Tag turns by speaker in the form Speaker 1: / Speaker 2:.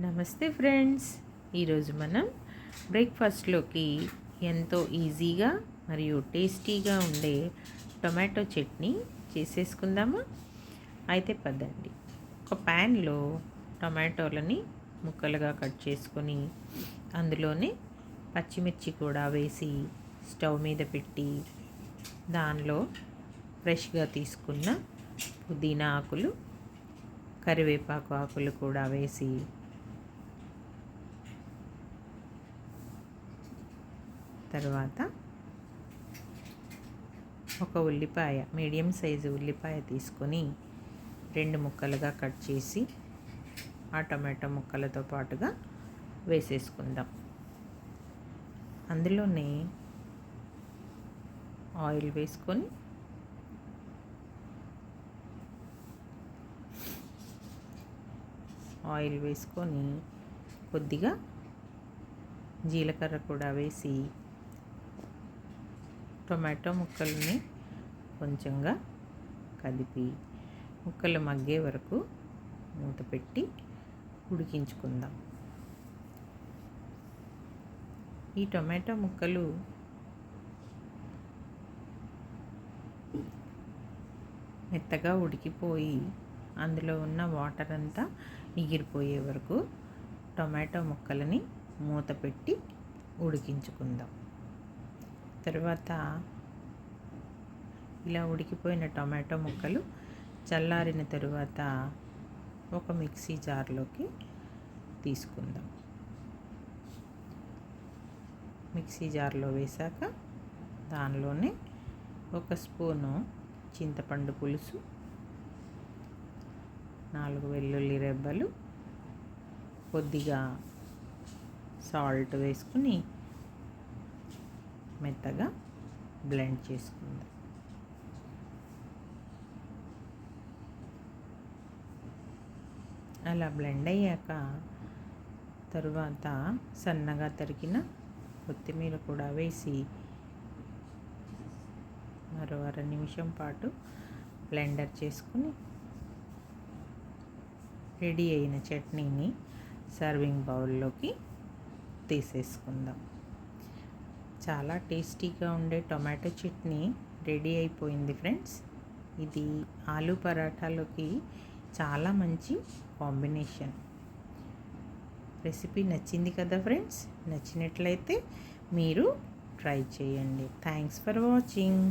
Speaker 1: నమస్తే ఫ్రెండ్స్. ఈరోజు మనం బ్రేక్ఫాస్ట్లోకి ఎంతో ఈజీగా మరియు టేస్టీగా ఉండే టొమాటో చట్నీ చేసేసుకుందామా? అయితే పదండి. ఒక ప్యాన్లో టొమాటోలని ముక్కలుగా కట్ చేసుకొని అందులోనే పచ్చిమిర్చి కూడా వేసి స్టవ్ మీద పెట్టి దానిలో ఫ్రెష్గా తీసుకున్న పుదీనా ఆకులు, కరివేపాకు ఆకులు కూడా వేసి తర్వాత ఒక ఉల్లిపాయ, మీడియం సైజు ఉల్లిపాయ తీసుకొని 2 ముక్కలుగా కట్ చేసి ఆ టమాటో ముక్కలతో పాటుగా వేసేసుకుందాం. అందులోనే ఆయిల్ వేసుకొని కొద్దిగా జీలకర్ర కూడా వేసి టొమాటో ముక్కల్ని కొంచెంగా కదిపి ముక్కలు మగ్గే వరకు మూత పెట్టి ఉడికించుకుందాం. ఈ టొమాటో ముక్కలు మెత్తగా ఉడికిపోయి అందులో ఉన్న వాటర్ అంతా ఎగిరిపోయే వరకు టొమాటో ముక్కలని మూత పెట్టి ఉడికించుకుందాం. తర్వాత ఇలా ఉడికిపోయిన టొమాటో ముక్కలు చల్లారిన తరువాత ఒక మిక్సీ జార్లోకి తీసుకుందాం. మిక్సీ జార్లో వేశాక దానిలోనే 1 స్పూను చింతపండు పులుసు, 4 వెల్లుల్లి రెబ్బలు, కొద్దిగా సాల్ట్ వేసుకుని మెత్తగా బ్లెండ్ చేసుకుందాం. అలా బ్లెండ్ అయ్యాక తరువాత సన్నగా తరిగిన కొత్తిమీర కూడా వేసి మరో 1/2 నిమిషం పాటు బ్లెండర్ చేసుకుని రెడీ అయిన చట్నీని సర్వింగ్ బౌల్లోకి తీసేసుకుందాం. చాలా టేస్టీగా ఉండే టొమాటో చట్నీ రెడీ అయిపోయింది ఫ్రెండ్స్. ఇది ఆలు పరాఠాలోకి చాలా మంచి కాంబినేషన్. రెసిపీ నచ్చింది కదా ఫ్రెండ్స్? నచ్చినట్లయితే మీరు ట్రై చేయండి. Thanks for watching.